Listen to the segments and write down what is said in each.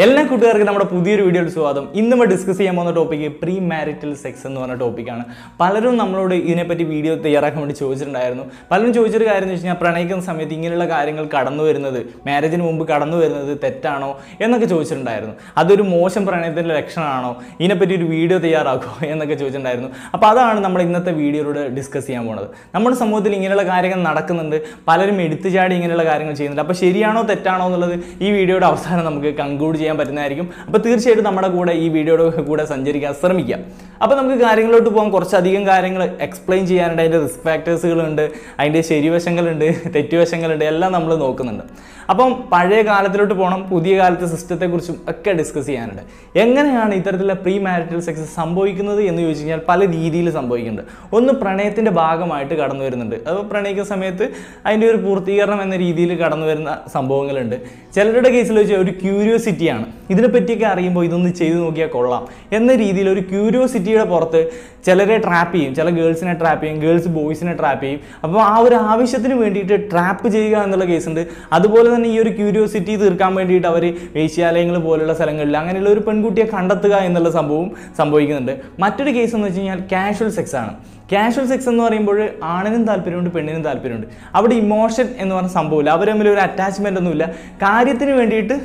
എല്ലാ കൂട്ടുകാർക്കും നമ്മുടെ പുതിയൊരു വീഡിയോയിൽ സ്വാഗതം. ഇന്ന് നമ്മൾ ഡിസ്കസ് ചെയ്യാൻ പോകുന്ന ടോപ്പിക്ക് പ്രീ മാരിറ്റൽ സെക്സ് എന്ന് പറഞ്ഞ ടോപ്പിക്കാണ്. പലരും നമ്മളോട് ഇതിനെപ്പറ്റി വീഡിയോ തയ്യാറാക്കാൻ വേണ്ടി ചോദിച്ചിട്ടുണ്ടായിരുന്നു. പലരും ചോദിച്ചൊരു കാര്യം എന്ന് വെച്ച് കഴിഞ്ഞാൽ, പ്രണയിക്കുന്ന സമയത്ത് ഇങ്ങനെയുള്ള കാര്യങ്ങൾ കടന്നു വരുന്നത്, മാരേജിന് മുമ്പ് കടന്നു വരുന്നത് തെറ്റാണോ എന്നൊക്കെ ചോദിച്ചിട്ടുണ്ടായിരുന്നു. അതൊരു മോശം പ്രണയത്തിൻ്റെ ലക്ഷണമാണോ, ഇതിനെപ്പറ്റി ഒരു വീഡിയോ തയ്യാറാക്കുമോ എന്നൊക്കെ ചോദിച്ചിട്ടുണ്ടായിരുന്നു. അപ്പോൾ അതാണ് നമ്മൾ ഇന്നത്തെ വീഡിയോയിലൂടെ ഡിസ്കസ് ചെയ്യാൻ പോകുന്നത്. നമ്മുടെ സമൂഹത്തിൽ ഇങ്ങനെയുള്ള കാര്യങ്ങൾ നടക്കുന്നുണ്ട്, പലരും എടുത്തുചാടി ഇങ്ങനെയുള്ള കാര്യങ്ങൾ ചെയ്യുന്നുണ്ട്. അപ്പോൾ ശരിയാണോ തെറ്റാണോ എന്നുള്ളത് ഈ വീഡിയോയുടെ അവസാനം നമുക്ക് കൺക്ലൂഡ് ചെയ്യാൻ പറ്റുന്നതായിരിക്കും. അപ്പോൾ തീർച്ചയായിട്ടും നമ്മുടെ കൂടെ ഈ വീഡിയോയുടെ കൂടെ സഞ്ചരിക്കാൻ ശ്രമിക്കാം. അപ്പോൾ നമുക്ക് കാര്യങ്ങളിലോട്ട് പോകാൻ കുറച്ചധികം കാര്യങ്ങൾ എക്സ്പ്ലെയിൻ ചെയ്യാനുണ്ട്. അതിൻ്റെ റിസ്ക് ഫാക്ടേഴ്സുകളുണ്ട്, അതിൻ്റെ ശരിവശങ്ങളുണ്ട്, തെറ്റുവശങ്ങളുണ്ട്, എല്ലാം നമ്മൾ നോക്കുന്നുണ്ട്. അപ്പം പഴയ കാലത്തിലോട്ട് പോകണം, പുതിയ കാലത്തെ സിസ്റ്റത്തെക്കുറിച്ചും ഒക്കെ ഡിസ്കസ് ചെയ്യാനുണ്ട്. എങ്ങനെയാണ് ഇത്തരത്തിലുള്ള പ്രീ മാരിറ്റൽ സെക്സ് സംഭവിക്കുന്നത് എന്ന് ചോദിച്ചു കഴിഞ്ഞാൽ പല രീതിയിൽ സംഭവിക്കുന്നുണ്ട്. ഒന്ന്, പ്രണയത്തിൻ്റെ ഭാഗമായിട്ട് കടന്നു വരുന്നുണ്ട്. അപ്പോൾ പ്രണയിക്കുന്ന സമയത്ത് അതിൻ്റെ ഒരു പൂർത്തീകരണം എന്ന രീതിയിൽ കടന്നു വരുന്ന സംഭവങ്ങളുണ്ട്. ചിലരുടെ കേസിൽ വെച്ചാൽ ഒരു ക്യൂരിയോസിറ്റിയാണ്, ഇതിനെപ്പറ്റിയൊക്കെ അറിയുമ്പോൾ ഇതൊന്ന് ചെയ്ത് നോക്കിയാൽ കൊള്ളാം എന്ന രീതിയിൽ ഒരു ക്യൂരിയോസിറ്റിയുടെ പുറത്ത് ചിലരെ ട്രാപ്പ് ചെയ്യും, ചില ഗേൾസിനെ ട്രാപ്പ് ചെയ്യും, ഗേൾസ് ബോയ്സിനെ ട്രാപ്പ് ചെയ്യും. അപ്പോൾ ആ ഒരു ആവശ്യത്തിന് വേണ്ടിയിട്ട് ട്രാപ്പ് ചെയ്യുക എന്നുള്ള കേസുണ്ട്. അതുപോലെ തന്നെ ഈ ഒരു ക്യൂരിയോസിറ്റി തീർക്കാൻ വേണ്ടിയിട്ട് അവർ വേശ്യാലയങ്ങൾ പോലുള്ള സ്ഥലങ്ങളിൽ അങ്ങനെയുള്ള ഒരു പെൺകുട്ടിയെ കണ്ടെത്തുക എന്നുള്ള സംഭവം സംഭവിക്കുന്നുണ്ട്. മറ്റൊരു കേസ് എന്ന് വെച്ച് കഴിഞ്ഞാൽ കാഷ്വൽ സെക്സ് ആണ്. കാഷ്വൽ സെക്സ് എന്ന് പറയുമ്പോൾ ആണിനും താല്പര്യമുണ്ട്, പെണ്ണിനും താല്പര്യമുണ്ട്. അവിടെ ഇമോഷൻ എന്ന് പറഞ്ഞ സംഭവമില്ല, അവർ തമ്മിൽ ഒരു അറ്റാച്ച്മെൻ്റ് ഒന്നുമില്ല. കാര്യത്തിന് വേണ്ടിയിട്ട്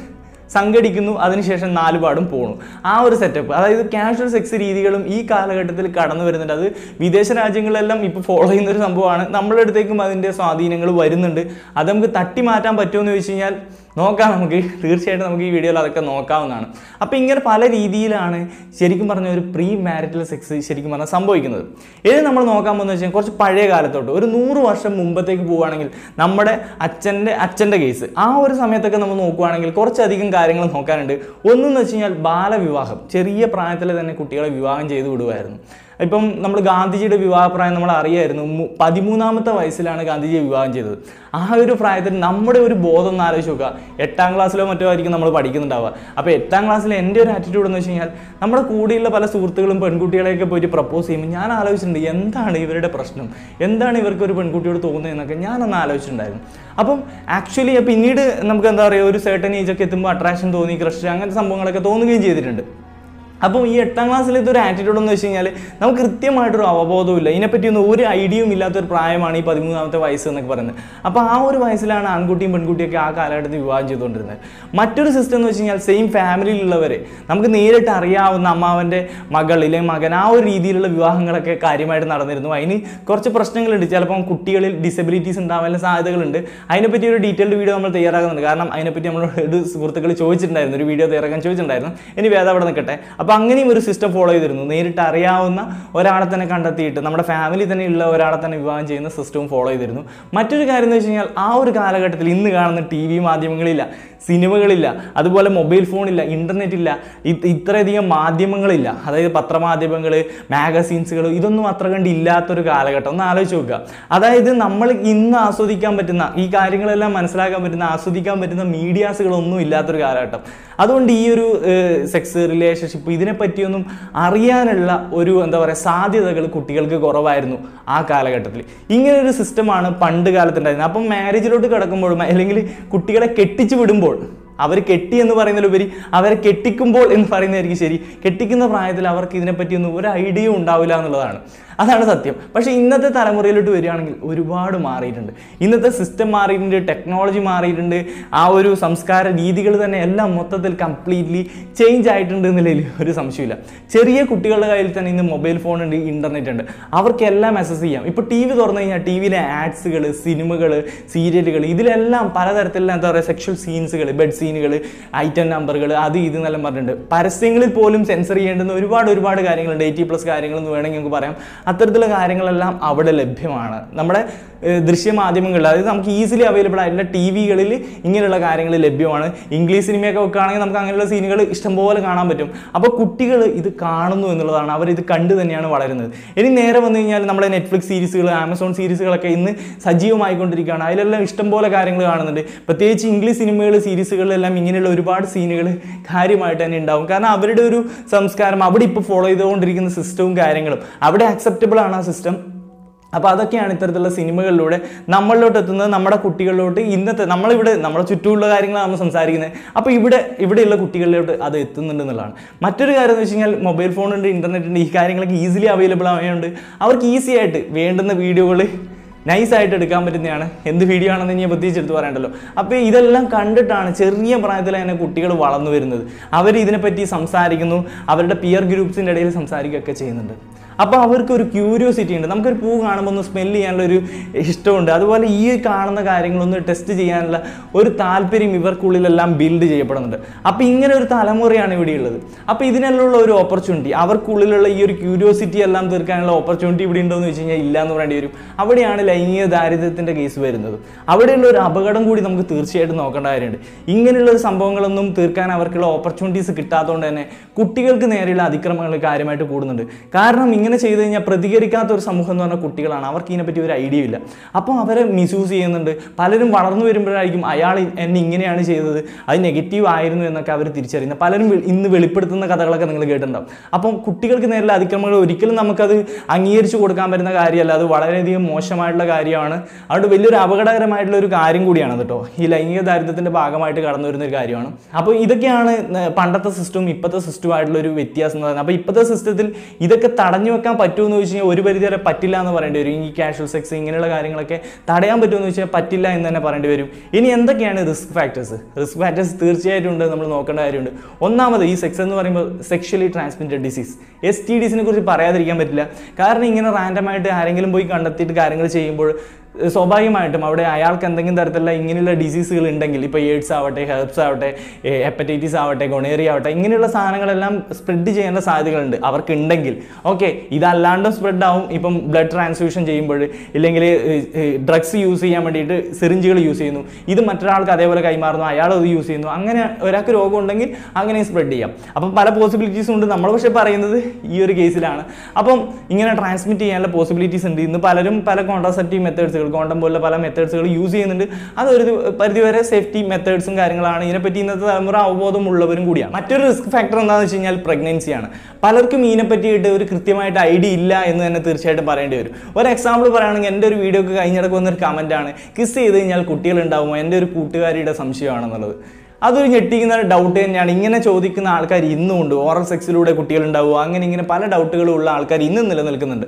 സംഘടിക്കുന്നു, അതിനുശേഷം നാലുപാടും പോകണം. ആ ഒരു സെറ്റപ്പ്, അതായത് കാഷ്വൽ സെക്സ് രീതികളും ഈ കാലഘട്ടത്തിൽ കടന്നു വരുന്നുണ്ട്. അത് വിദേശ രാജ്യങ്ങളിലെല്ലാം ഇപ്പോൾ ഫോളോ ചെയ്യുന്നൊരു സംഭവമാണ്. നമ്മളുടെ അടുത്തേക്കും അതിൻ്റെ സ്വാധീനങ്ങൾ വരുന്നുണ്ട്. അത് നമുക്ക് തട്ടി മാറ്റാൻ പറ്റുമോ എന്ന് ചോദിച്ചു കഴിഞ്ഞാൽ നോക്കാം. നമുക്ക് തീർച്ചയായിട്ടും നമുക്ക് ഈ വീഡിയോയിൽ അതൊക്കെ നോക്കാവുന്നതാണ്. അപ്പോൾ ഇങ്ങനെ പല രീതിയിലാണ് ശരിക്കും പറഞ്ഞ ഒരു പ്രീ മാരിറ്റൽ സെക്സ് ശരിക്കും പറഞ്ഞാൽ സംഭവിക്കുന്നത്. ഇത് നമ്മൾ നോക്കാൻ പോകുന്നത് വെച്ചാൽ കുറച്ച് പഴയ കാലത്തോട്ട് ഒരു 100 വർഷം മുമ്പത്തേക്ക് പോവുകയാണെങ്കിൽ നമ്മുടെ അച്ഛൻ്റെ കേസ്, ആ ഒരു സമയത്തൊക്കെ നമ്മൾ നോക്കുകയാണെങ്കിൽ കുറച്ചധികം കാര്യങ്ങൾ നോക്കാനുണ്ട്. ഒന്നെന്ന് വെച്ച് കഴിഞ്ഞാൽ ബാലവിവാഹം, ചെറിയ പ്രായത്തിൽ തന്നെ കുട്ടികളെ വിവാഹം ചെയ്ത് വിടുമായിരുന്നു. ഇപ്പം നമ്മൾ ഗാന്ധിജിയുടെ വിവാഹപ്രായം നമ്മൾ അറിയായിരുന്നു. 13ാമത്തെ വയസ്സിലാണ് ഗാന്ധിജിയെ വിവാഹം ചെയ്തത്. ആ ഒരു പ്രായത്തിൽ നമ്മുടെ ഒരു ബോധം ഒന്ന് ആലോചിച്ച് നോക്കുക. 8ാം ക്ലാസ്സിലോ മറ്റോ ആയിരിക്കും നമ്മൾ പഠിക്കുന്നുണ്ടാവുക. അപ്പോൾ 8ാം ക്ലാസ്സിൽ എൻ്റെ ഒരു ആറ്റിറ്റ്യൂഡ് എന്ന് വെച്ച് കഴിഞ്ഞാൽ, നമ്മുടെ കൂടെയുള്ള പല സുഹൃത്തുക്കളും പെൺകുട്ടികളെയൊക്കെ പോയിട്ട് പ്രപ്പോസ് ചെയ്യുമ്പോൾ ഞാൻ ആലോചിച്ചിട്ടുണ്ട്, എന്താണ് ഇവരുടെ പ്രശ്നം, എന്താണ് ഇവർക്ക് ഒരു പെൺകുട്ടിയോട് തോന്നുന്നതെന്നൊക്കെ ഞാനൊന്ന് ആലോചിച്ചിട്ടുണ്ടായിരുന്നു. അപ്പം ആക്ച്വലി പിന്നീട് നമുക്ക് എന്താ പറയുക, ഒരു സർട്ടൻ ഏജൊക്കെ എത്തുമ്പോൾ അട്രാക്ഷൻ തോന്നി, ക്രഷ്, അങ്ങനത്തെ സംഭവങ്ങളൊക്കെ തോന്നുകയും ചെയ്തിട്ടുണ്ട്. അപ്പോൾ ഈ 8ാം ക്ലാസ്സിലത്തെ ഒരു ആറ്റിറ്റ്യൂഡ് എന്ന് വെച്ച് കഴിഞ്ഞാൽ നമുക്ക് കൃത്യമായിട്ടൊരു അവബോധമില്ല, ഇതിനെപ്പറ്റിയൊന്നും ഒരു ഐഡിയയും ഇല്ലാത്തൊരു പ്രായമാണ് ഈ 13ാമത്തെ വയസ്സ് എന്നൊക്കെ പറയുന്നത്. അപ്പോൾ ആ ഒരു വയസ്സിലാണ് ആൺകുട്ടിയും പെൺകുട്ടിയൊക്കെ ആ കാലഘട്ടത്തിൽ വിവാഹം ചെയ്തുകൊണ്ടിരുന്നത്. മറ്റൊരു സിസ്റ്റം എന്ന് വെച്ച് കഴിഞ്ഞാൽ സെയിം ഫാമിലിയിലുള്ളവരെ നമുക്ക് നേരിട്ട് അറിയാവുന്ന അമ്മാവൻ്റെ മകൾ അല്ലെങ്കിൽ മകൻ, ആ ഒരു രീതിയിലുള്ള വിവാഹങ്ങളൊക്കെ കാര്യമായിട്ട് നടന്നിരുന്നു. അതിന് കുറച്ച് പ്രശ്നങ്ങളുണ്ട്. ചിലപ്പം കുട്ടികളിൽ ഡിസബിലിറ്റീസ് ഉണ്ടാവാനുള്ള സാധ്യതകളുണ്ട്. അതിനെപ്പറ്റി ഒരു ഡീറ്റെയിൽഡ് വീഡിയോ നമ്മൾ തയ്യാറാക്കുന്നുണ്ട്. കാരണം അതിനെപ്പറ്റി നമ്മളോട് സുഹൃത്തുക്കൾ ചോദിച്ചിട്ടുണ്ടായിരുന്നു, ഒരു വീഡിയോ തയ്യാറാക്കാൻ ചോദിച്ചിട്ടുണ്ടായിരുന്നു. ഇനി വേദ അവിടെ നിൽക്കട്ടെ. അപ്പോൾ അങ്ങനെയും ഒരു സിസ്റ്റം ഫോളോ ചെയ്തിരുന്നു. നേരിട്ട് അറിയാവുന്ന ഒരാളെ തന്നെ കണ്ടെത്തിയിട്ട് നമ്മുടെ ഫാമിലി തന്നെ ഉള്ള ഒരാളെ തന്നെ വിവാഹം ചെയ്യുന്ന സിസ്റ്റവും ഫോളോ ചെയ്തിരുന്നു. മറ്റൊരു കാര്യം എന്ന് വെച്ച് കഴിഞ്ഞാൽ, ആ ഒരു കാലഘട്ടത്തിൽ ഇന്ന് കാണുന്ന TV മാധ്യമങ്ങളില്ല, സിനിമകളില്ല, അതുപോലെ മൊബൈൽ ഫോണില്ല, ഇൻ്റർനെറ്റ് ഇല്ല, ഇത്രയധികം മാധ്യമങ്ങളില്ല. അതായത് പത്രമാധ്യമങ്ങൾ, മാഗസീൻസുകൾ, ഇതൊന്നും അത്ര കണ്ട് ഇല്ലാത്തൊരു കാലഘട്ടം. ഒന്ന് ആലോചിച്ച് നോക്കുക. അതായത് നമ്മൾ ഇന്ന് ആസ്വദിക്കാൻ പറ്റുന്ന ഈ കാര്യങ്ങളെല്ലാം മനസ്സിലാക്കാൻ പറ്റുന്ന, ആസ്വദിക്കാൻ പറ്റുന്ന മീഡിയാസുകളൊന്നും ഇല്ലാത്തൊരു കാലഘട്ടം. അതുകൊണ്ട് ഈ ഒരു സെക്സ്, റിലേഷൻഷിപ്പ്, ഇതിനെപ്പറ്റിയൊന്നും അറിയാനുള്ള ഒരു എന്താ പറയുക സാധ്യതകൾ കുട്ടികൾക്ക് കുറവായിരുന്നു ആ കാലഘട്ടത്തിൽ. ഇങ്ങനൊരു സിസ്റ്റമാണ് പണ്ട് കാലത്തുണ്ടായിരുന്നത്. അപ്പം മാരേജിലോട്ട് കിടക്കുമ്പോഴും അല്ലെങ്കിൽ കുട്ടികളെ കെട്ടിച്ചു വിടുമ്പോൾ, അവർ കെട്ടി എന്ന് പറയുന്നതിലുപരി അവരെ കെട്ടിക്കുമ്പോൾ എന്ന് പറയുന്നതായിരിക്കും ശരി. കെട്ടിക്കുന്ന പ്രായത്തിൽ അവർക്ക് ഇതിനെപ്പറ്റിയൊന്നും ഒരു ഐഡിയ ഉണ്ടാവില്ല എന്നുള്ളതാണ്, അതാണ് സത്യം. പക്ഷേ ഇന്നത്തെ തലമുറയിലോട്ട് വരികയാണെങ്കിൽ ഒരുപാട് മാറിയിട്ടുണ്ട്. ഇന്നത്തെ സിസ്റ്റം മാറിയിട്ടുണ്ട്, ടെക്നോളജി മാറിയിട്ടുണ്ട്, ആ ഒരു സംസ്കാര രീതികൾ തന്നെ എല്ലാം മൊത്തത്തിൽ കംപ്ലീറ്റ്ലി ചേഞ്ച് ആയിട്ടുണ്ട് എന്നുള്ളതിൽ ഒരു സംശയമില്ല. ചെറിയ കുട്ടികളുടെ കയ്യിൽ തന്നെ ഇന്ന് മൊബൈൽ ഫോൺ ഉണ്ട്, ഇൻ്റർനെറ്റ് ഉണ്ട്, അവർക്കെല്ലാം ആക്സസ് ചെയ്യാം. ഇപ്പോൾ TV തുറന്നു കഴിഞ്ഞാൽ TVയിലെ ആഡ്സുകൾ, സിനിമകൾ, സീരിയലുകൾ, ഇതിലെല്ലാം പലതരത്തിലുള്ള എന്താ പറയുക സെക്ഷൽ സീൻസുകൾ, ബെഡ് സീനുകൾ, ഐറ്റം നമ്പറുകൾ, അത് ഇത് എന്നെല്ലാം പറഞ്ഞിട്ടുണ്ട്. പരസ്യങ്ങളിൽ പോലും സെൻസർ ചെയ്യേണ്ടുന്ന ഒരുപാട് കാര്യങ്ങളുണ്ട്. 18+ കാര്യങ്ങളെന്ന് വേണമെങ്കിൽ നമുക്ക് പറയാം. അത്തരത്തിലുള്ള കാര്യങ്ങളെല്ലാം അവിടെ ലഭ്യമാണ്. നമ്മുടെ ദൃശ്യമാധ്യമങ്ങളിൽ, അതായത് നമുക്ക് ഈസിലി അവൈലബിൾ ആയിട്ടുള്ള TVകളിൽ ഇങ്ങനെയുള്ള കാര്യങ്ങൾ ലഭ്യമാണ്. ഇംഗ്ലീഷ് സിനിമയൊക്കെ വെക്കുകയാണെങ്കിൽ നമുക്ക് അങ്ങനെയുള്ള സീനുകൾ ഇഷ്ടംപോലെ കാണാൻ പറ്റും. അപ്പോൾ കുട്ടികൾ ഇത് കാണുന്നു എന്നുള്ളതാണ്, അവരിത് കണ്ടു തന്നെയാണ് വളരുന്നത്. ഇനി നേരെ വന്നു കഴിഞ്ഞാൽ നമ്മുടെ നെറ്റ്ഫ്ലിക്സ് സീരീസുകൾ, ആമസോൺ സീരീസുകളൊക്കെ ഇന്ന് സജീവമായിക്കൊണ്ടിരിക്കുകയാണ്. അതിലെല്ലാം ഇഷ്ടംപോലെ കാര്യങ്ങൾ കാണുന്നുണ്ട്. പ്രത്യേകിച്ച് ഇംഗ്ലീഷ് സിനിമകൾ, സീരീസുകളിലെല്ലാം ഇങ്ങനെയുള്ള ഒരുപാട് സീനുകൾ കാര്യമായിട്ട് തന്നെ ഉണ്ടാവും. കാരണം അവരുടെ ഒരു സംസ്കാരം, അവിടെ ഇപ്പോൾ ഫോളോ ചെയ്തുകൊണ്ടിരിക്കുന്ന സിസ്റ്റവും കാര്യങ്ങളും അവിടെ അക്സെപ്റ്റബിൾ ആണ് ആ സിസ്റ്റം. അപ്പോൾ അതൊക്കെയാണ് ഇത്തരത്തിലുള്ള സിനിമകളിലൂടെ നമ്മളിലോട്ട് എത്തുന്നത്, നമ്മുടെ കുട്ടികളിലോട്ട്. ഇന്നത്തെ നമ്മുടെ ചുറ്റുമുള്ള കാര്യങ്ങളാണ് നമ്മൾ സംസാരിക്കുന്നത്. അപ്പോൾ ഇവിടെയുള്ള കുട്ടികളിലോട്ട് അത് എത്തുന്നുണ്ട് എന്നുള്ളതാണ്. മറ്റൊരു കാര്യം എന്ന് വെച്ച് കഴിഞ്ഞാൽ മൊബൈൽ ഫോണുണ്ട്, ഇൻ്റർനെറ്റ് ഉണ്ട്, ഈ കാര്യങ്ങളൊക്കെ ഈസിലി അവൈലബിൾ ആയതുകൊണ്ട് അവർക്ക് ഈസി ആയിട്ട് വേണ്ടുന്ന വീഡിയോകൾ നൈസായിട്ട് എടുക്കാൻ പറ്റുന്നതാണ്. എന്ത് വീഡിയോ ആണെന്ന് ഇനി പ്രത്യേകിച്ച് എടുത്ത് പറയണ്ടല്ലോ. അപ്പോൾ ഇതെല്ലാം കണ്ടിട്ടാണ് ചെറിയ പ്രായത്തിൽ തന്നെ കുട്ടികൾ വളർന്നു വരുന്നത്. അവർ ഇതിനെപ്പറ്റി സംസാരിക്കുന്നു, അവരുടെ പിയർ ഗ്രൂപ്പ്സിൻ്റെ ഇടയിൽ സംസാരിക്കുകയൊക്കെ ചെയ്യുന്നുണ്ട്. അപ്പോൾ അവർക്കൊരു ക്യൂരിയോസിറ്റി ഉണ്ട്. നമുക്കൊരു പൂ കാണുമ്പോൾ ഒന്ന് സ്മെല്ല് ചെയ്യാനുള്ളൊരു ഇഷ്ടമുണ്ട്. അതുപോലെ ഈ കാണുന്ന കാര്യങ്ങളൊന്ന് ടെസ്റ്റ് ചെയ്യാനുള്ള ഒരു താല്പര്യം ഇവർക്കുള്ളിലെല്ലാം ബിൽഡ് ചെയ്യപ്പെടുന്നുണ്ട്. അപ്പോൾ ഇങ്ങനെ ഒരു തലമുറയാണ് ഇവിടെയുള്ളത്. അപ്പോൾ ഇതിനെല്ലാം ഒരു ഓപ്പർച്യൂണിറ്റി, അവർക്കുള്ളിലുള്ള ഈ ഒരു ക്യൂരിയോസിറ്റി എല്ലാം തീർക്കാനുള്ള ഓപ്പർച്യൂണിറ്റി ഇവിടെ ഉണ്ടോ എന്ന് വെച്ച് കഴിഞ്ഞാൽ ഇല്ല എന്ന് പറയേണ്ടി വരും. അവിടെയാണ് ലൈംഗിക ദാരിദ്ര്യത്തിൻ്റെ കേസ് വരുന്നത്. അവിടെയുള്ള ഒരു അപകടം കൂടി നമുക്ക് തീർച്ചയായിട്ടും നോക്കേണ്ട കാര്യമുണ്ട്. ഇങ്ങനെയുള്ള സംഭവങ്ങളൊന്നും തീർക്കാൻ അവർക്കുള്ള ഓപ്പർച്യൂണിറ്റീസ് കിട്ടാത്തതുകൊണ്ട് തന്നെ കുട്ടികൾക്ക് നേരെയുള്ള അതിക്രമങ്ങൾ കാര്യമായിട്ട് കൂടുന്നുണ്ട്. കാരണം ഇങ്ങനെ ചെയ്ത് കഴിഞ്ഞാൽ പ്രതികരിക്കാത്ത ഒരു സമൂഹം എന്ന് പറഞ്ഞാൽ കുട്ടികളാണ്. അവർക്ക് ഇതിനെപ്പറ്റി ഒരു ഐഡിയ ഇല്ല. അപ്പോൾ അവരെ മിസ്യൂസ് ചെയ്യുന്നുണ്ട്. പലരും വളർന്നു വരുമ്പോഴായിരിക്കും അയാൾ എന്നെ ഇങ്ങനെയാണ് ചെയ്തത്, അത് നെഗറ്റീവ് ആയിരുന്നു എന്നൊക്കെ അവർ തിരിച്ചറിയുന്നത്. പലരും ഇന്ന് വെളിപ്പെടുത്തുന്ന കഥകളൊക്കെ നിങ്ങൾ കേട്ടിട്ടുണ്ടാവും. അപ്പം കുട്ടികൾക്ക് നേരെയുള്ള അതിക്രമങ്ങൾ ഒരിക്കലും നമുക്കത് അംഗീകരിച്ചു കൊടുക്കാൻ പറ്റുന്ന കാര്യമല്ല. അത് വളരെയധികം മോശമായിട്ടുള്ള കാര്യമാണ്. അതുകൊണ്ട് വലിയൊരു അപകടകരമായിട്ടുള്ള ഒരു കാര്യം കൂടിയാണ് കേട്ടോ. ഈ ലൈംഗിക ദാരിദ്ര്യത്തിൻ്റെ ഭാഗമായിട്ട് കടന്നു വരുന്ന ഒരു കാര്യമാണ്. അപ്പോൾ ഇതൊക്കെയാണ് പണ്ടത്തെ സിസ്റ്റവും ഇപ്പോഴത്തെ സിസ്റ്റവുമായിട്ടുള്ള ഒരു വ്യത്യാസം എന്ന് പറയുന്നത്. അപ്പോൾ ഇപ്പോഴത്തെ സിസ്റ്റത്തിൽ ഇതൊക്കെ തടഞ്ഞു വെക്കാൻ പറ്റുമെന്ന് വെച്ച് കഴിഞ്ഞാൽ ഒരു പരിധി വരെ പറ്റില്ല എന്ന് പറയേണ്ടി വരും. ഈ കാഷ്വൽ സെക്സ് ഇങ്ങനെയുള്ള കാര്യങ്ങളൊക്കെ തടയാൻ പറ്റുമെന്ന് വെച്ചാൽ പറ്റില്ല എന്ന് തന്നെ പറയേണ്ടി വരും. ഇനി എന്തൊക്കെയാണ് റിസ്ക് ഫാക്ടേഴ്സ്? റിസ്ക് ഫാക്ടേഴ്സ് തീർച്ചയായിട്ടും ഉണ്ട്, നമ്മൾ നോക്കേണ്ട കാര്യമുണ്ട്. ഒന്നാമത് ഈ സെക്സ് എന്ന് പറയുമ്പോൾ സെക്ഷലി ട്രാൻസ്മിറ്റഡ് ഡിസീസ്, STDസിനെ കുറിച്ച് പറയാതിരിക്കാൻ പറ്റില്ല. കാരണം ഇങ്ങനെ റാൻഡമായിട്ട് ആരെങ്കിലും പോയി കണ്ടെത്തിയിട്ട് കാര്യങ്ങൾ ചെയ്യുമ്പോൾ സ്വാഭാവികമായിട്ടും അവിടെ അയാൾക്ക് എന്തെങ്കിലും തരത്തിലുള്ള ഇങ്ങനെയുള്ള ഡിസീസുകൾ ഉണ്ടെങ്കിൽ, ഇപ്പോൾ എയ്ഡ്സ് ആവട്ടെ, ഹെർബ്സ് ആവട്ടെ, ഹെപ്പറ്റൈറ്റിസ് ആവട്ടെ, ഗൊണേറിയ ആവട്ടെ, ഇങ്ങനെയുള്ള സാധനങ്ങളെല്ലാം സ്പ്രെഡ് ചെയ്യേണ്ട സാധ്യതകളുണ്ട് അവർക്കുണ്ടെങ്കിൽ. ഓക്കെ, ഇതല്ലാണ്ടും സ്പ്രെഡ് ആവും. ഇപ്പം ബ്ലഡ് ട്രാൻസ്ഫ്യൂഷൻ ചെയ്യുമ്പോൾ, ഇല്ലെങ്കിൽ ഡ്രഗ്സ് യൂസ് ചെയ്യാൻ വേണ്ടിയിട്ട് സിറിഞ്ചുകൾ യൂസ് ചെയ്യുന്നു, ഇത് മറ്റൊരാൾക്ക് അതേപോലെ കൈമാറുന്നു, അയാൾ അത് യൂസ് ചെയ്യുന്നു. അങ്ങനെ ഒരാൾക്ക് രോഗം ഉണ്ടെങ്കിൽ അങ്ങനെ സ്പ്രെഡ് ചെയ്യാം. അപ്പം പല പോസിബിലിറ്റീസും ഉണ്ട്. നമ്മൾ പക്ഷേ പറയുന്നത് ഈ ഒരു കേസിലാണ്. അപ്പം ഇങ്ങനെ ട്രാൻസ്മിറ്റ് ചെയ്യാനുള്ള പോസിബിലിറ്റീസ് ഉണ്ട്. ഇന്ന് പലരും പല കോൺട്രാസെപ്റ്റീവ് മെത്തേഡ്സ്, കോണ്ടം പോലുള്ള പല മെത്തേഡ്സുകൾ യൂസ് ചെയ്യുന്നുണ്ട്. അതൊരു പരിധിവരെ സേഫ്റ്റി മെത്തേഡ്സും കാര്യങ്ങളാണ്. ഇതിനെപ്പറ്റി ഇന്നത്തെ തലമുറ അവബോധമുള്ളവരും കൂടിയാണ്. മറ്റൊരു റിസ്ക് ഫാക്ടർ എന്താണെന്ന് വെച്ച് കഴിഞ്ഞാൽ പ്രഗ്നൻസിയാണ്. പലർക്കും ഇതിനെ പറ്റിയിട്ട് ഒരു കൃത്യമായിട്ട് ഐഡിയ ഇല്ല എന്ന് തന്നെ തീർച്ചയായിട്ടും പറയേണ്ടി വരും. ഒരു എക്സാമ്പിൾ പറയുകയാണെങ്കിൽ, എൻ്റെ ഒരു വീഡിയോക്ക് കഴിഞ്ഞിടക്ക് വന്നൊരു കമൻറ്റാണ്, കിസ് ചെയ്ത് കഴിഞ്ഞാൽ കുട്ടികളുണ്ടാവുമോ? എൻ്റെ ഒരു കൂട്ടുകാരിയുടെ സംശയമാണെന്നുള്ളത്. അതൊരു ഞെട്ടിക്കുന്ന ഡൗട്ട് തന്നെയാണ്. ഇങ്ങനെ ചോദിക്കുന്ന ആൾക്കാർ ഇന്നും ഉണ്ട്. ഓറൽ സെക്സിലൂടെ കുട്ടികളുണ്ടാവുക, അങ്ങനെ ഇങ്ങനെ പല ഡൗട്ടുകളും ഉള്ള ആൾക്കാർ ഇന്നും നിലനിൽക്കുന്നുണ്ട്.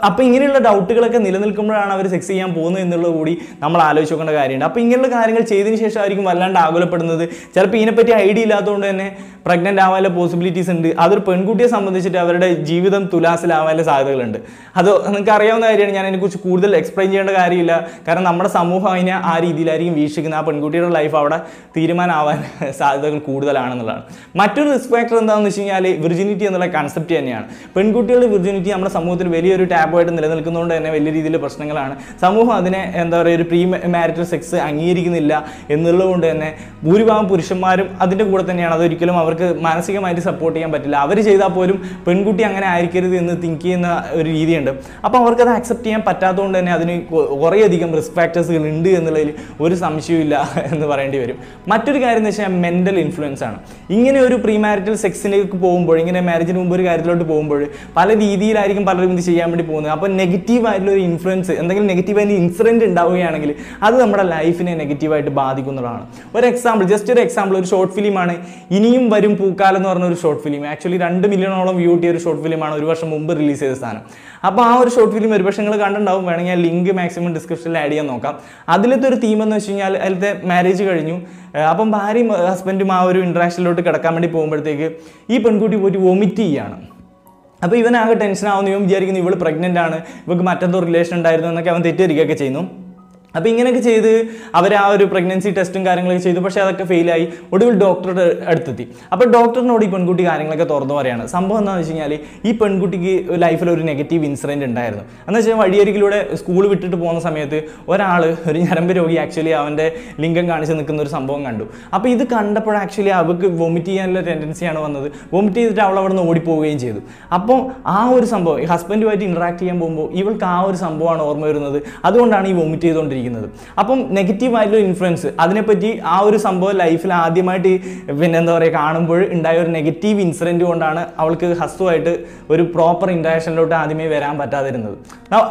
അപ്പോൾ ഇങ്ങനെയുള്ള ഡൗട്ടുകളൊക്കെ നിലനിൽക്കുമ്പോഴാണ് അവർ സെക്സ് ചെയ്യാൻ പോകുന്നത് എന്നുള്ളത് കൂടി നമ്മൾ ആലോചിച്ച് നോക്കേണ്ട കാര്യമുണ്ട്. അപ്പോൾ ഇങ്ങനെയുള്ള കാര്യങ്ങൾ ചെയ്തതിന് ശേഷം ആയിരിക്കും വല്ലാണ്ട് ആകുലപ്പെടുന്നത്. ചിലപ്പോൾ ഇതിനെപ്പറ്റി ഐഡിയ ഇല്ലാത്തതുകൊണ്ട് തന്നെ പ്രഗ്നൻ്റ് ആവാനുള്ള പോസിബിലിറ്റീസ് ഉണ്ട്. അതൊരു പെൺകുട്ടിയെ സംബന്ധിച്ചിട്ട് അവരുടെ ജീവിതം തുലാസിലാവാനുള്ള സാധ്യതകളുണ്ട്. അത് നിങ്ങൾക്ക് അറിയാവുന്ന കാര്യമാണ്. ഞാൻ അതിനെക്കുറിച്ച് കൂടുതൽ എക്സ്പ്ലെയിൻ ചെയ്യേണ്ട കാര്യമില്ല. കാരണം നമ്മുടെ സമൂഹം അതിനെ ആ രീതിയിലായിരിക്കും വീക്ഷിക്കുന്നത്. ആ പെൺകുട്ടിയുടെ ലൈഫ് അവിടെ തീരുമാനമാവാൻ സാധ്യതകൾ കൂടുതലാണെന്നുള്ളതാണ്. മറ്റൊരു റിസ്ക് ഫാക്ടർ എന്താണെന്ന് വെച്ച് കഴിഞ്ഞാൽ വിർജിനിറ്റി എന്നുള്ള കൺസെപ്റ്റ് തന്നെയാണ്. പെൺകുട്ടികളുടെ വിർജിനിറ്റി നമ്മുടെ സമൂഹത്തിൽ വലിയൊരു ടാബുമായിട്ട് നിലനിൽക്കുന്നതുകൊണ്ട് തന്നെ വലിയ രീതിയിൽ പ്രശ്നങ്ങളാണ്. സമൂഹം അതിനെ എന്താ പറയുക, ഒരു പ്രീ മാരിറ്റൽ സെക്സ് അംഗീകരിക്കുന്നില്ല എന്നുള്ളതുകൊണ്ട് തന്നെ ഭൂരിഭാഗം പുരുഷന്മാരും അതിൻ്റെ കൂടെ തന്നെയാണ്. അതൊരിക്കലും അവർക്ക് മാനസികമായിട്ട് സപ്പോർട്ട് ചെയ്യാൻ പറ്റില്ല. അവർ ചെയ്താൽ പോലും പെൺകുട്ടി അങ്ങനെ ആയിരിക്കരുത് എന്ന് തിങ്ക് ചെയ്യുന്ന ഒരു രീതിയുണ്ട്. അപ്പോൾ അവർക്കത് അക്സെപ്റ്റ് ചെയ്യാൻ പറ്റാത്തതുകൊണ്ട് തന്നെ അതിന് കുറേയധികം റിസ്ക് ഫാക്ടേഴ്സുകൾ ഉണ്ട് എന്നുള്ളതിൽ ഒരു സംശയമില്ല എന്ന് പറയേണ്ടി വരും. മറ്റൊരു കാര്യം എന്ന് വെച്ചാൽ മെൻ്റൽ ഇൻഫ്ലുവൻസ് ആണ്. ഇങ്ങനെ ഒരു പ്രീ മാരിറ്റൽ സെക്സിലേക്ക് പോകുമ്പോൾ, ഇങ്ങനെ മാരേജിന് മുമ്പ് ഒരു കാര്യത്തിലോട്ട് പോകുമ്പോൾ പല രീതിയിലായിരിക്കും പലരും ഇത് ചെയ്യാൻ വേണ്ടി പോകുന്നത്. അപ്പോൾ നെഗറ്റീവായിട്ടുള്ള ഒരു ഇൻഫ്ലുവൻസ്, എന്തെങ്കിലും നെഗറ്റീവായിട്ട് ഇൻസിഡൻറ്റ് ഉണ്ടാവുകയാണെങ്കിൽ അത് നമ്മുടെ ലൈഫിനെ നെഗറ്റീവായിട്ട് ബാധിക്കുന്നതാണ്. ഒരു എക്സാമ്പിൾ, ജസ്റ്റ് ഒരു എക്സാമ്പിൾ, ഒരു ഷോർട്ട് ഫിലിമാണ് ഇനിയും വരും പൂക്കാലം എന്ന് പറഞ്ഞ ഒരു ഷോർട്ട് ഫിലിം. ആക്ച്വലി 2 മില്യണോളം വ്യൂ കിട്ടിയ ഒരു ഷോർട്ട് ഫിലിമാണ്, ഒരു വർഷം മുമ്പ് റിലീസ് ചെയ്ത സാധനം. അപ്പോൾ ആ ഒരു ഷോർട്ട് ഫിലിം ഒരുപക്ഷെ നിങ്ങൾ കണ്ടിട്ടുണ്ടാവും. വേണമെങ്കിൽ ലിങ്ക് മാക്സിമം ഡിസ്ക്രിപ്ഷനിൽ ആഡ് ചെയ്യാൻ നോക്കാം. അതിലത്തെ ഒരു തീം എന്ന് വെച്ച് കഴിഞ്ഞാൽ, അതിലത്തെ മാരേജ് കഴിഞ്ഞു, അപ്പം ഭാര്യയും ഹസ്ബൻഡും ആ ഒരു ഇൻട്രാക്ഷനിലോട്ട് കിടക്കാൻ വേണ്ടി പോകുമ്പോഴത്തേക്ക് ഈ പെൺകുട്ടി പോയിട്ട് വൊമിറ്റ് ചെയ്യുകയാണ്. അപ്പോൾ ഇവനാകെ ടെൻഷനാവുന്നു. ഇവൻ വിചാരിക്കുന്നു ഇവൾ പ്രഗ്നൻ്റ് ആണ്, ഇവർക്ക് മറ്റെന്തോ റിലേഷൻ ഉണ്ടായിരുന്നു എന്നൊക്കെ അവൻ തെറ്റിദ്ധരിക്കുകയൊക്കെ ചെയ്യുന്നു. അപ്പോൾ ഇങ്ങനെയൊക്കെ ചെയ്ത് അവർ ആ ഒരു പ്രഗ്നൻസി ടെസ്റ്റും കാര്യങ്ങളൊക്കെ ചെയ്തു. പക്ഷേ അതൊക്കെ ഫെയിലായി. ഒടുവിൽ ഡോക്ടറുടെ അടുത്തെത്തി. അപ്പോൾ ഡോക്ടറിനോട് ഈ പെൺകുട്ടി കാര്യങ്ങളൊക്കെ തുറന്നു പറയാണ്. സംഭവം എന്താണെന്ന് വെച്ച് കഴിഞ്ഞാൽ, ഈ പെൺകുട്ടിക്ക് ലൈഫിൽ ഒരു നെഗറ്റീവ് ഇൻസിഡൻറ്റ് ഉണ്ടായിരുന്നു. എന്ന് വെച്ചാൽ വഴിയരികിലൂടെ സ്കൂൾ വിട്ടിട്ട് പോകുന്ന സമയത്ത് ഒരാൾ, ഒരു ഞരമ്പ് രോഗി, ആക്ച്വലി അവൻ്റെ ലിംഗം കാണിച്ച് നിൽക്കുന്ന ഒരു സംഭവം കണ്ടു. അപ്പോൾ ഇത് കണ്ടപ്പോൾ ആക്ച്വലി അവൾക്ക് വൊമിറ്റ് ചെയ്യാനുള്ള ടെൻഡൻസിയാണ് വന്നത്. വൊമിറ്റ് ചെയ്തിട്ട് അവൾ അവിടെ നിന്ന് ഓടിപ്പോവുകയും ചെയ്തു. അപ്പോൾ ആ ഒരു സംഭവം, ഈ ഹസ്ബൻഡുമായിട്ട് ഇൻട്രാക്ട് ചെയ്യാൻ പോകുമ്പോൾ ഇവൾക്ക് ആ ഒരു സംഭവമാണ് ഓർമ്മ വരുന്നത്. അതുകൊണ്ടാണ് ഈ വൊമിറ്റ് ചെയ്തുകൊണ്ടിരിക്കുന്നത്. പഠിക്കുന്നത്. അപ്പം നെഗറ്റീവായിട്ടുള്ള ഇൻഫ്ലുവൻസ് അതിനെപ്പറ്റി ആ ഒരു സംഭവം ലൈഫിൽ ആദ്യമായിട്ട് പിന്നെ എന്താ പറയുക കാണുമ്പോൾ ഉണ്ടായ ഒരു നെഗറ്റീവ് ഇൻസിഡൻറ്റ് കൊണ്ടാണ് അവൾക്ക് ഹസ്തുമായിട്ട് ഒരു പ്രോപ്പർ ഇൻട്രാക്ഷനിലോട്ട് ആദ്യമേ വരാൻ പറ്റാതിരുന്നത്.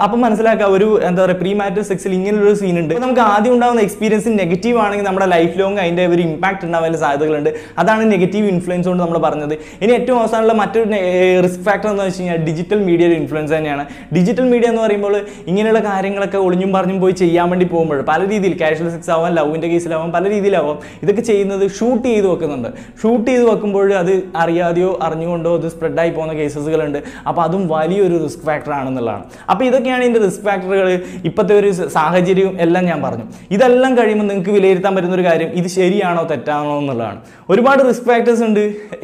അപ്പം മനസ്സിലാക്കുക, ഒരു എന്താ പറയുക പ്രീ മാരിറ്റൽ സെക്സിൽ ഇങ്ങനൊരു സീൻ ഉണ്ട്. നമുക്ക് ആദ്യം ഉണ്ടാകുന്ന എക്സ്പീരിയൻസ് നെഗറ്റീവ് ആണെങ്കിൽ നമ്മുടെ ലൈഫ് ലോങ് അതിൻ്റെ ഒരു ഇമ്പാക്ട് ഉണ്ടാവാൻ സാധ്യതകളുണ്ട്. അതാണ് നെഗറ്റീവ് ഇൻഫ്ലുവൻസ് കൊണ്ട് നമ്മൾ പറഞ്ഞത്. ഇനി ഏറ്റവും അവസാനമുള്ള മറ്റൊരു റിസ്ക് ഫാക്ടർ എന്ന് വെച്ച് കഴിഞ്ഞാൽ ഡിജിറ്റൽ മീഡിയയുടെ ഇൻഫ്ലുവൻസ് തന്നെയാണ്. ഡിജിറ്റൽ മീഡിയ എന്ന് പറയുമ്പോൾ ഇങ്ങനെയുള്ള കാര്യങ്ങളൊക്കെ ഒളിഞ്ഞും പറഞ്ഞും പോയി ചെയ്യാൻ വേണ്ടി പോകുമ്പോൾ പല രീതിയിൽ കാഷ്വൽ സെക്സ് ആവാം, ലവിൻ്റെ കേസിലാവാം, പല രീതിയിലാവാം ഇതൊക്കെ ചെയ്യുന്നത് ഷൂട്ട് ചെയ്ത് വെക്കുന്നുണ്ട്. ഷൂട്ട് ചെയ്ത് വെക്കുമ്പോൾ അത് അറിയാതെയോ അറിഞ്ഞുകൊണ്ടോ അത് സ്പ്രെഡായി പോകുന്ന കേസസുകളുണ്ട്. അപ്പോൾ അതും വലിയൊരു റിസ്ക് ഫാക്ടർ ആണെന്നുള്ളതാണ്. അപ്പോൾ ഇതൊക്കെയാണ് ഇതിൻ്റെ റിസ്ക് ഫാക്ടറുകൾ. ഇപ്പോഴത്തെ ഒരു സാഹചര്യവും എല്ലാം ഞാൻ പറഞ്ഞു. ഇതെല്ലാം കഴിയുമ്പോൾ നിങ്ങൾക്ക് വിലയിരുത്താൻ പറ്റുന്ന ഒരു കാര്യം ഇത് ശരിയാണോ തെറ്റാണോ എന്നുള്ളതാണ്. ഒരുപാട് റിസ്ക് ഫാക്ടേഴ്സ് ഉണ്ട്.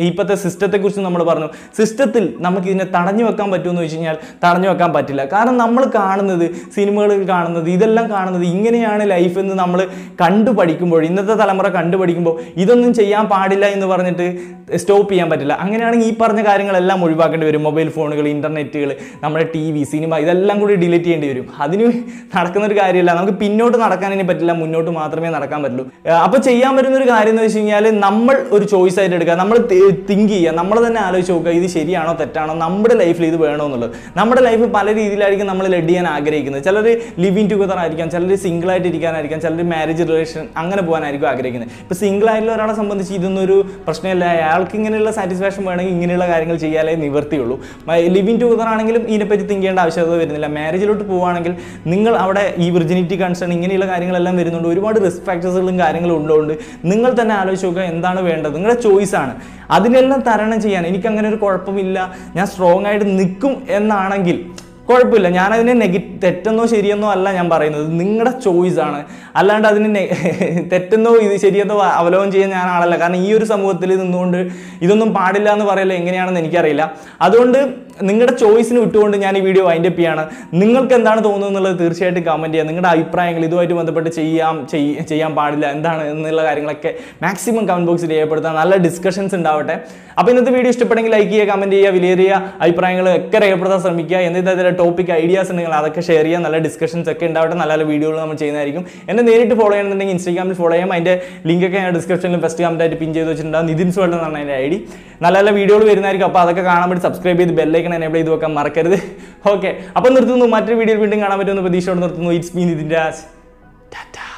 ഇപ്പോഴത്തെ സിസ്റ്റത്തെക്കുറിച്ച് നമ്മൾ പറഞ്ഞു. സിസ്റ്റത്തിൽ നമുക്ക് ഇതിനെ തടഞ്ഞു വെക്കാൻ പറ്റുമെന്ന് വെച്ച് കഴിഞ്ഞാൽ തടഞ്ഞു വെക്കാൻ പറ്റില്ല. കാരണം നമ്മൾ കാണുന്നത്, സിനിമകളിൽ കാണുന്നത്, ഇതെല്ലാം കാണുന്നത് ഇങ്ങനെയാണ് ലൈഫ് എന്ന് നമ്മൾ കണ്ടു പഠിക്കുമ്പോൾ, ഇന്നത്തെ തലമുറ കണ്ടു പഠിക്കുമ്പോൾ ഇതൊന്നും ചെയ്യാൻ പാടില്ല എന്ന് പറഞ്ഞിട്ട് സ്റ്റോപ്പ് ചെയ്യാൻ പറ്റില്ല. അങ്ങനെയാണെങ്കിൽ ഈ പറഞ്ഞ കാര്യങ്ങളെല്ലാം ഒഴിവാക്കേണ്ടി വരും. മൊബൈൽ ഫോണുകൾ, ഇൻ്റർനെറ്റുകൾ, നമ്മുടെ TV, സിനിമ ഇതെല്ലാം കൂടി ഡിലീറ്റ് ചെയ്യേണ്ടി വരും. അതിന് നടക്കുന്നൊരു കാര്യമില്ല. നമുക്ക് പിന്നോട്ട് നടക്കാനേ പറ്റില്ല, മുന്നോട്ട് മാത്രമേ നടക്കാൻ പറ്റുള്ളൂ. അപ്പോൾ ചെയ്യാൻ പറ്റുന്നൊരു കാര്യം എന്ന് വെച്ച് കഴിഞ്ഞാൽ നമ്മൾ ഒരു ചോയ്സ് ആയിട്ട് എടുക്കുക, നമ്മൾ തിങ്ക് ചെയ്യുക, നമ്മൾ തന്നെ ആലോചിച്ച് നോക്കുക ഇത് ശരിയാണോ തെറ്റാണോ, നമ്മുടെ ലൈഫിൽ ഇത് വേണോ എന്നുള്ളത്. നമ്മുടെ ലൈഫ് പല രീതിയിലായിരിക്കും നമ്മൾ ലീഡ് ചെയ്യാൻ ആഗ്രഹിക്കുന്നത്. ചിലർ ലിവിങ് ടുഗദർ ആയിരിക്കാം, ചിലർ സിംഗിളായിട്ട് ഇരിക്കാനായിരിക്കാം, ചിലർ മാരേജ് റിലേഷൻ അങ്ങനെ പോകാനായിരിക്കും ആഗ്രഹിക്കുന്നത്. ഇപ്പോൾ സിംഗിളായിട്ടുള്ള ഒരാളെ സംബന്ധിച്ച് ഇതൊന്നും ഒരു പ്രശ്നമില്ല. അയാൾക്ക് ഇങ്ങനെയുള്ള സാറ്റിസ്ഫാക്ഷൻ വേണമെങ്കിൽ ഇങ്ങനെയുള്ള കാര്യങ്ങൾ ചെയ്യാനേ നിവർത്തിയുള്ളൂ. ലിവിങ് ടുഗദർ ആണെങ്കിലും ഇതിനെപ്പറ്റി തിങ്ക് ചെയ്യേണ്ട ആവശ്യകത വരുന്നില്ല. മാരേജിലോട്ട് പോവുകയാണെങ്കിൽ നിങ്ങൾ അവിടെ ഈ വിർജിനിറ്റി കൺസേൺ ഇങ്ങനെയുള്ള കാര്യങ്ങളെല്ലാം വരുന്നുണ്ട്. ഒരുപാട് റിസ്ക് ഫാക്ടേഴ്സുകളും കാര്യങ്ങളും ഉള്ളതുകൊണ്ട് നിങ്ങൾ തന്നെ ആലോചിച്ച് നോക്കുക എന്താണ് വേണ്ടത്. നിങ്ങളുടെ ചോയ്സാണ്. അതിനെല്ലാം തരണം ചെയ്യാൻ എനിക്കങ്ങനെ ഒരു കുഴപ്പമില്ല, ഞാൻ സ്ട്രോങ് ആയിട്ട് നിൽക്കും എന്നാണെങ്കിൽ കുഴപ്പമില്ല. ഞാനതിനെ തെറ്റെന്നോ ശരിയെന്നോ അല്ല ഞാൻ പറയുന്നത്, നിങ്ങളുടെ ചോയ്സാണ്. അല്ലാണ്ട് അതിന് തെറ്റെന്നോ ഇത് ശരിയെന്നോ അവലോകനം ചെയ്യാൻ ഞാൻ ആളല്ല. കാരണം ഈ ഒരു സമൂഹത്തിൽ നിന്നുകൊണ്ട് ഇതൊന്നും പാടില്ല എന്ന് പറയല്ലോ എങ്ങനെയാണെന്ന് എനിക്കറിയില്ല. അതുകൊണ്ട് നിങ്ങളുടെ ചോയ്സിന് വിട്ടുകൊണ്ട് ഞാൻ ഈ വീഡിയോ വൈൻഡപ്പ് ചെയ്യാണ്. നിങ്ങൾക്ക് എന്താണ് തോന്നുന്നത് എന്നുള്ളത് തീർച്ചയായിട്ടും കമൻറ്റ് ചെയ്യുക. നിങ്ങളുടെ അഭിപ്രായങ്ങൾ ഇതുമായിട്ട് ബന്ധപ്പെട്ട് ചെയ്യാൻ പാടില്ല എന്താണ് എന്നുള്ള കാര്യങ്ങളൊക്കെ മാക്സിമം കമൻറ്റ് ബോക്സിൽ രേഖപ്പെടുത്താം. നല്ല ഡിസ്കഷൻസ് ഉണ്ടാവട്ടെ. അപ്പോൾ ഇന്നത്തെ വീഡിയോ ഇഷ്ടപ്പെട്ടെങ്കിൽ ലൈക്ക് ചെയ്യുക, കമൻറ്റ് ചെയ്യുക, വിലയേറിയ അഭിപ്രായങ്ങൾ ഒക്കെ രേഖപ്പെടുത്താൻ ശ്രമിക്കുക. എന്തെങ്കിലും ടോപ്പിക് ഐഡിയാസ് ഉണ്ടെങ്കിൽ അതൊക്കെ ഷെയർ ചെയ്യുക. നല്ല ഡിസ്കഷൻസ് ഒക്കെ ഉണ്ടാവട്ടെ. നല്ല നല്ല വീഡിയോകൾ നമ്മൾ ചെയ്യുന്നതായിരിക്കും. എന്നെ നേരിട്ട് ഫോളോ ചെയ്യണമെന്നുണ്ടെങ്കിൽ ഇൻസ്റ്റാഗ്രാമിൽ ഫോളോ ചെയ്യാം. അതിൻ്റെ ലിങ്കൊക്കെ ഞാൻ ഡിസ്ക്രിപ്ഷനിൽ ഫസ്റ്റ് കമൻറ്റായിട്ട് പിൻ ചെയ്ത് വെച്ചിട്ടുണ്ടാകും. നിതിൻ വേൾഡ് എന്നാണ് അതിൻ്റെ ID. നല്ല നല്ല വീഡിയോകൾ വരുന്നതായിരിക്കും. അപ്പോൾ അതൊക്കെ കാണാൻ വേണ്ടി സബ്സ്ക്രൈബ് ചെയ്ത് ബെല്ലൈക്കൺ എനേബിൾ ചെയ്ത് വെക്കാൻ മറക്കരുത്. ഓക്കെ, അപ്പോൾ നിർത്തുന്നു. മറ്റൊരു വീഡിയോയിൽ വീണ്ടും കാണാൻ പറ്റുമെന്ന് പ്രതീക്ഷയോടെ നിർത്തുന്നു. It's me Nithin Raj. ടാറ്റാ.